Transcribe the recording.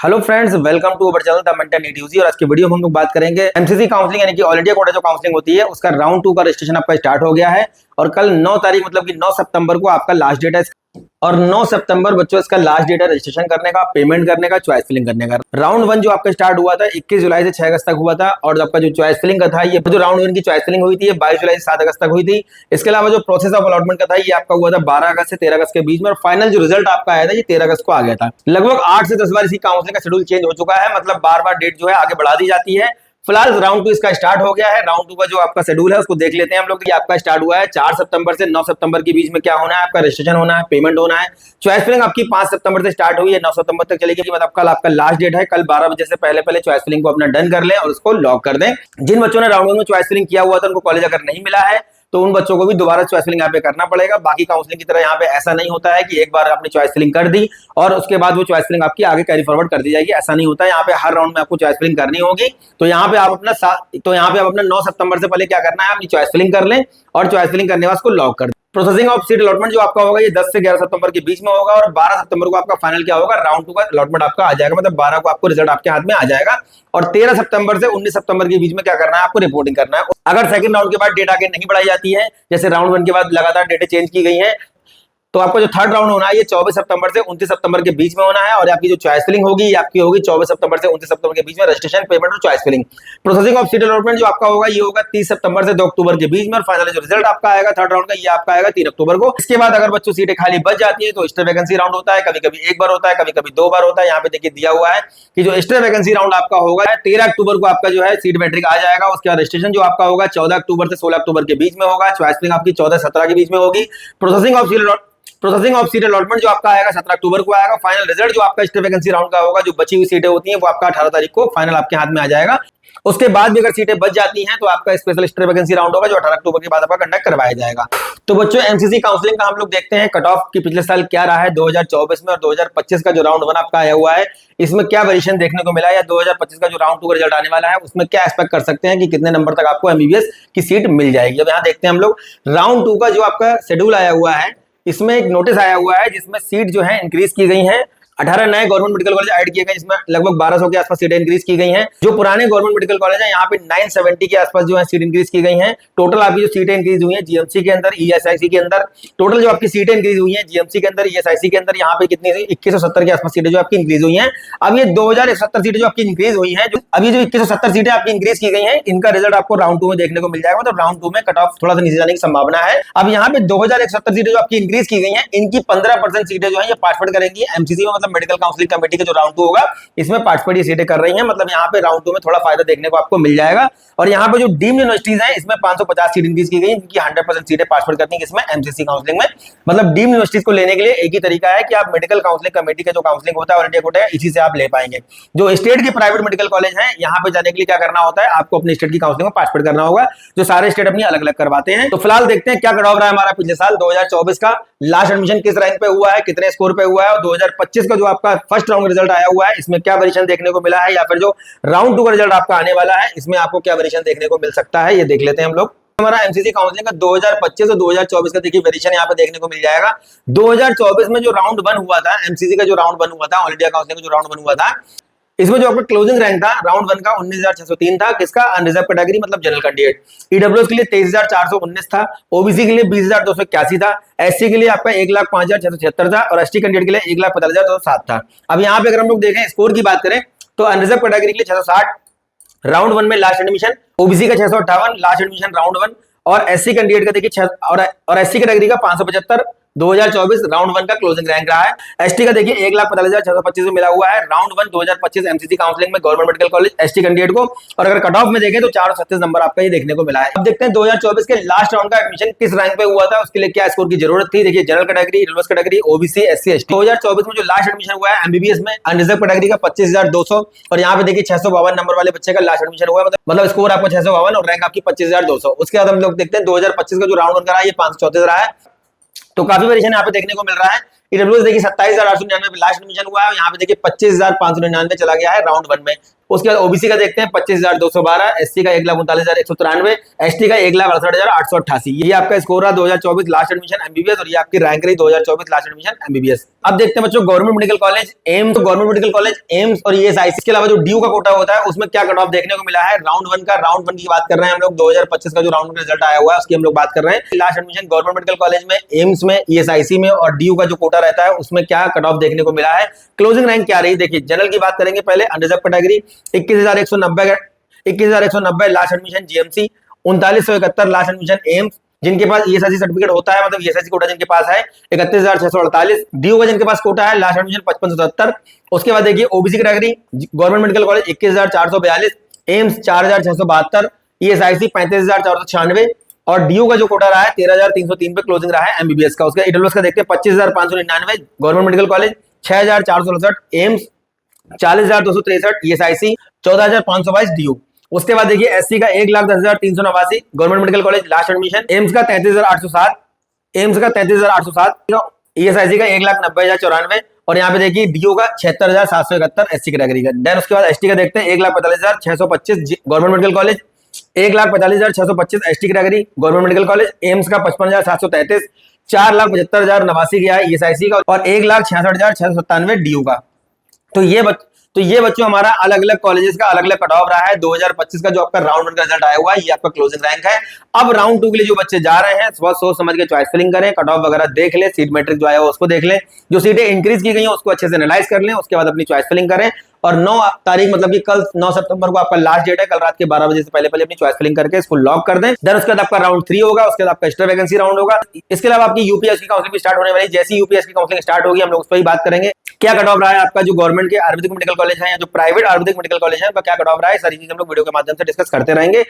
Hello friends, welcome to our channel the mentor NEET UG. और आज की video में हम लोग बात करेंगे एमसीसी काउंसलिंग यानी कि ऑल इंडिया कोटा जो काउंसलिंग होती है उसका राउंड 2 का रजिस्ट्रेशन आपका स्टार्ट हो गया है। और कल 9 तारीख मतलब कि 9 सितंबर को आपका लास्ट डेट है। और 9 सितंबर बच्चों इसका लास्ट डेट है रजिस्ट्रेशन करने का, पेमेंट करने का, चॉइस फिलिंग करने का। राउंड 1 जो आपका स्टार्ट हुआ था 21 जुलाई से 6 अगस्त तक हुआ था। और आपका जो चॉइस फिलिंग का था, ये जो राउंड 1 की चॉइस फिलिंग हुई थी ये 22 जुलाई से 7 अगस्त तक हुई थी। इसके अलावा जो प्रोसेस ऑफ अलॉटमेंट का था ये आपका हुआ था 12 अगस्त से 13 अगस्त के बीच में। और फाइनल जो रिजल्ट आपका आया था ये 13 अगस्त को आ गया था। लगभग 8 से 10 बार इसी काउंसलिंग का शेड्यूल चेंज हो चुका है, मतलब बार बार डेट जो है आगे बढ़ा दी जाती है। फिलहाल राउंड 2 इसका स्टार्ट हो गया है। राउंड 2 का जो आपका शेड्यूल है उसको देख लेते हैं हम लोग। आपका स्टार्ट हुआ है 4 सितंबर से 9 सितंबर के बीच में। क्या होना है? आपका रजिस्ट्रेशन होना है, पेमेंट होना है। चॉइस फिलिंग आपकी 5 सितंबर से स्टार्ट हुई है, 9 सितंबर तक चलेगी। मतलब कल आपका लास्ट डेट है। कल 12 बजे से पहले पहले चॉइस फिलिंग को अपना डन कर लें और उसको लॉक कर दें। जिन बच्चों ने राउंड 1 में चॉइस फिलिंग किया हुआ था उनको कॉलेज अगर नहीं मिला है तो उन बच्चों को भी दोबारा चॉइस फिलिंग यहाँ पे करना पड़ेगा। बाकी काउंसलिंग की तरह यहाँ पे ऐसा नहीं होता है कि एक बार आपने चॉइस फिलिंग कर दी और उसके बाद वो चॉइस फिलिंग आपकी आगे कैरी फॉरवर्ड कर दी जाएगी। ऐसा नहीं होता है। यहाँ पे हर राउंड में आपको चॉइस फिलिंग करनी होगी। तो यहाँ पे आप अपना 9 सितंबर से पहले क्या करना है, अपनी चॉइस फिलिंग कर लें और चॉइस फिलिंग करने के बाद उसको लॉक कर दें। प्रोसेसिंग ऑफ सीट अलॉटमेंट जो आपका होगा ये 10 से 11 सितंबर के बीच में होगा। और 12 सितंबर को आपका फाइनल क्या होगा, राउंड 2 का अलॉटमेंट आपका आ जाएगा। मतलब 12 को आपको रिजल्ट आपके हाथ में आ जाएगा। और 13 सितंबर से 19 सितंबर के बीच में क्या करना है, आपको रिपोर्टिंग करना है। अगर सेकंड राउंड के बाद डेट आगे नहीं बढ़ाई जाती है, जैसे राउंड 1 के बाद लगातार डेटें चेंज की गई हैं, तो आपका जो थर्ड राउंड होना है ये 24 सितंबर से 29 सितंबर के बीच में होना है। और आपकी जो चॉइस फिलिंग होगी ये आपकी होगी 24 सितंबर से 29 सितंबर के बीच में, रजिस्ट्रेशन, पेमेंट और choice filling. Processing of seat allotment जो आपका होगा ये होगा 30 सितंबर से 2 अक्टूबर के बीच में। और फाइनल जो रिजल्ट आपका आएगा थर्ड राउंड का ये आपका आएगा 3 अक्टूबर को। इसके बाद अगर बच्चों सीटें खाली बच जाती है तो एक्स्ट्रा वैकेंसी राउंड होता है। कभी कभी एक बार होता है, कभी कभी 2 बार होता है। यहाँ पे देखिए दिया हुआ है कि जो एक्स्ट्रा वैकेंसी राउंड आपका होगा 13 अक्टूबर को आपका जो है सीट मैट्रिक आ जाएगा। उसके बाद रजिस्ट्रेशन जो आपका होगा 14 अक्टूबर से 16 अक्टूबर के बीच में होगा। चॉइस फिलिंग आपकी 14-17 के बीच में होगी। प्रोसेसिंग ऑफ सीट अलॉटमेंट जो आपका आएगा 17 अक्टूबर को आएगा। फाइनल रिजल्ट जो आपका एक्स्ट्रा वैकेंसी राउंड का होगा, जो बची हुई सीटें होती हैं वो आपका 18 तारीख को फाइनल आपके हाथ में आ जाएगा। उसके बाद भी अगर सीटें बच जाती हैं तो आपका स्पेशल एक्स्ट्रा वैकेंसी राउंड होगा जो 18 अक्टूबर के बाद आपका कंडक्ट करवाया जाएगा। तो बच्चों एमसीसी काउंसलिंग का हम लोग देखते हैं कट ऑफ की पिछले साल क्या रहा है 2024 में। और 2025 का जो राउंड 1 आपका आया हुआ है इसमें क्या वेरिएशन देखने को मिला है, या 2025 का जो राउंड 2 का रिजल्ट आने वाला है उसमें क्या एक्सपेक्ट कर सकते हैं कि कितने नंबर तक आपको एमबीबीएस की सीट मिल जाएगी। अब यहाँ देखते हैं हम लोग राउंड 2 का जो आपका शेड्यूल आया हुआ है इसमें एक नोटिस आया हुआ है जिसमें सीट जो है इंक्रीज की गई है। 18 नए गवर्नमेंट मेडिकल कॉलेज ऐड किए गए, इसमें लगभग 1200 के आसपास सीटें इंक्रीज की गई हैं। जो पुराने गवर्नमेंट मेडिकल कॉलेज हैं यहाँ पे 970 के आसपास जो है सीट इंक्रीज की गई हैं। टोटल आपकी जो सीटें इंक्रीज हुई हैं जीएमसी के अंदर, ईएसआईसी के अंदर, टोटल जो आपकी सीटें इंक्रीज हुई हैं जीएमसी के अंदर, ईएसआईसी के अंदर यहाँ पे कितनी 2170 के आसपास सीटें जो आपकी इंक्रीज हुई हैं। अब ये 2071 सीटें जो आपकी इंक्रीज हुई हैं, अभी जो 2170 सीटें आपकी इंक्रीज की गई हैं इनका रिजल्ट आपको राउंड 2 में देखने को मिल जाएगा। मतलब राउंड 2 में कट ऑफ थोड़ा सा नीचे जाने की संभावना है। अब यहाँ पे 2071 सीटें जो आपकी इंक्रीज की गई हैं इनकी 15% सीटें जो है ये पार्टिसिपेट करेंगी एमसीसी में, मतलब मेडिकल काउंसलिंग कमेटी के जो राउंड 2 होगा इसमें पार्टिसिपेट ये सीटें कर रही हैं। मतलब यहाँ पे राउंड 2 में थोड़ा फायदा देखने को आपको मिल जाएगा। और यहाँ पे जो डीम्ड यूनिवर्सिटीज हैं इसमें 550 सीट इंक्रीज की गई, इनकी 100% सीटें पार्टिसिपेट करनी है इसमें एमसीसी काउंसलिंग में। मतलब डीम्ड यूनिवर्सिटीज को लेने के लिए एक ही तरीका है कि आप मेडिकल काउंसलिंग कमेटी का जो काउंसलिंग होता है ऑल इंडिया कोटा इसी से आप ले पाएंगे। जो स्टेट के प्राइवेट मेडिकल कॉलेज हैं यहाँ पे जाने के लिए क्या करना होता है, आपको अपने स्टेट की काउंसलिंग में पार्टिसिपेट करना होगा, जो सारे स्टेट अपनी अलग अलग करवाते हैं। तो फिलहाल देखते हैं क्या कट ऑफ रहा है हमारा पिछले साल 2024 का। लास्ट एडमिशन किस रैंक पे हुआ है, कितने स्कोर पे हुआ है, और 2025 का जो आपका फर्स्ट राउंड रिजल्ट आया हुआ है इसमें क्या वेरिएशन देखने को मिला है, या फिर जो राउंड 2 का रिजल्ट आपका आने वाला है इसमें आपको क्या वेरिएशन देखने को मिल सकता है, ये देख लेते हैं हम लोग। हमारा एमसीसी काउंसलिंग का 2025 और 2024 का देखिए वेरिएशन यहाँ पे देखने को मिल जाएगा। 2024 में जो राउंड 1 हुआ था एमसीसी का, जो राउंड 1 हुआ था ऑल इंडिया काउंसलिंग का जो राउंड 1 हुआ था, इसमें जो आपका क्लोजिंग रैंक था राउंड 1 का 19,603 था। किसका? अनरिजर्व कैटेगरी मतलब जनरल कैंडिडेट। ईडब्ल्यूएस के लिए 23,419 था। ओबीसी के लिए 20,281 था। एससी के लिए आपका 1,05,676 था। और एसटी कैंडिडेट के लिए 1,45,207 था। अब यहाँ पे अगर हम लोग देखें स्कोर की बात करें तो अनरिजर्व कैटेगरी के लिए 660 राउंड 1 में लास्ट एडमिशन, ओबीसी का 658 लास्ट एडमिशन राउंड 1, और एससी कैंडिडेट का देखिए और एससी कैटेगरी का 575 2024 राउंड 1 का क्लोजिंग रैंक रहा है। एसटी का देखिए 1,45,625 में मिला हुआ है राउंड 1 2025 एमसीसी काउंसलिंग में government medical college ST candidate को। और अगर कट ऑफ में देखें तो 436 नंबर आपका ये देखने को मिला है। अब देखते हैं 2024 के लास्ट राउंड का एडमिशन किस रैंक पे हुआ था, उसके लिए क्या स्कोर की जरूरत थी। देखिए general category, reserve category, OBC, SC, ST. 2024 में जो लास्ट एडमिशन हुआ है एमबीबीएस में अनरिजर्व कैटेगरी का 25,200, और यहाँ पे देखिए 652 नंबर वाले बच्चे का लास्ट एडमिशन हुआ है। मतलब स्कोर आपका 652 और रैंक आपकी 25,200। उसके बाद हम लोग देखते हैं 2025 का जो राउंड 1 का रहा है ये 534 रहा है। तो काफी वेरिएशन यहाँ पे देखने को मिल रहा है। ईडब्ल्यूएस देखिए 27,899 लास्ट एडमिशन हुआ है, यहाँ पे देखिए 25,599 चला गया है राउंड 1 में। उसके बाद ओबीसी का देखते हैं 25,212, एससी का 1,39,193, एसटी का 1,68,888। ये आपका स्कोर रहा 2024 लास्ट एडमिशन एमबीबीएस, और ये आपकी रैंक रही 2024 लास्ट एडमिशन एमबीबीएस। अब देखते हैं बच्चों government medical college AIIMS, government medical college AIIMS और ईएसआईसी के अलावा जो ड्यू का कोटा होता है उसमें क्या कट ऑफ देखने को मिला है राउंड वन का। राउंड वन की बात कर रहे हैं हम लोग, 2025 का जो राउंड का रिजल्ट आया हुआ है उसकी हम लोग बात कर रहे हैं। Last admission government medical college में, एम्स में, ईएसआईसी में और ड्यू का जो कोटा रहता है उसमें क्या कट ऑफ देखने को मिला है, क्लोजिंग रैंक क्या रही। देखिए जनरल की बात करेंगे पहले, unreserved category 21,190 last admission GMC, 3971 last admission AIIMS, जिनके पास ईएसआईसी सर्टिफिकेट होता है मतलब ईएसआईसी कोटा जिनके पास है 31,648, ड्यू का जिनके पास कोटा है लास्ट एडमिशन 5577। उसके बाद देखिए OBC category government medical college 21,442, AIIMS 4,672, ESIC 35,496 और ड्यू का जो कोटा रहा है 13,303 पे क्लोजिंग रहा है एमबीबीएस का। उसका ईडब्ल्यूएस का देखते हैं 25,599 government medical college, 6,467 AIIMS, 40,263 ESIC, 14,522 due. उसके बाद देखिए एससी का 1,10,389 government medical college last admission, AIIMS का 33,807, एम्स का 33,807, ईएसआईसी का 1,90,094 और यहाँ पे देखिए डीओ का 76,771 एससी कैटेगरी का। देन उसके बाद एसटी का देखते हैं 1,45,625 government medical college, 1,45,625 ST category government medical college, AIIMS का 55,733, 4,75,089 गया है ईएसआईसी का और 1,66,697 डीयू का। तो ये बच्चों हमारा अलग अलग कॉलेजेस का अलग अलग कट ऑफ रहा है 2025 का जो आपका राउंड वन का रिजल्ट आया हुआ है, ये आपका क्लोजिंग रैंक है। अब राउंड टू के लिए जो बच्चे जा रहे हैं बहुत सोच समझ के चॉइस फिलिंग करें, कट ऑफ वगैरह देख लें, सीट मैट्रिक जो आया है उसको देख लें, जो सीटें इंक्रीज की गई हैं उसको अच्छे से एनालाइज कर लें, उसके बाद अपनी चॉइस फिलिंग करें। और 9 तारीख मतलब कि कल 9 सितंबर को आपका लास्ट डेट है, कल रात के 12 बजे से पहले पहले अपनी चॉइस फिलिंग करके इसको लॉक कर दें। देन उसके बाद आपका राउंड 3 होगा, उसके बाद आपका एक्स्ट्रा वैकेंसी राउंड होगा। इसके अलावा आपकी यूपीएससी की काउंसलिंग भी स्टार्ट होने वाली है। जैसी यूपीएससी की काउंसलिंग स्टार्ट होगी हम लोग उस पर ही बात करेंगे। क्या कट ऑफ रहा है आपका जो गवर्नमेंट के आयुर्वेदिक मेडिकल कॉलेज है या जो प्राइवेट आयुर्वेदिक मेडिकल कॉलेज है क्या कट ऑफ रहा है, सारी चीज हम लोग वीडियो के माध्यम से डिस्कस करते रहेंगे।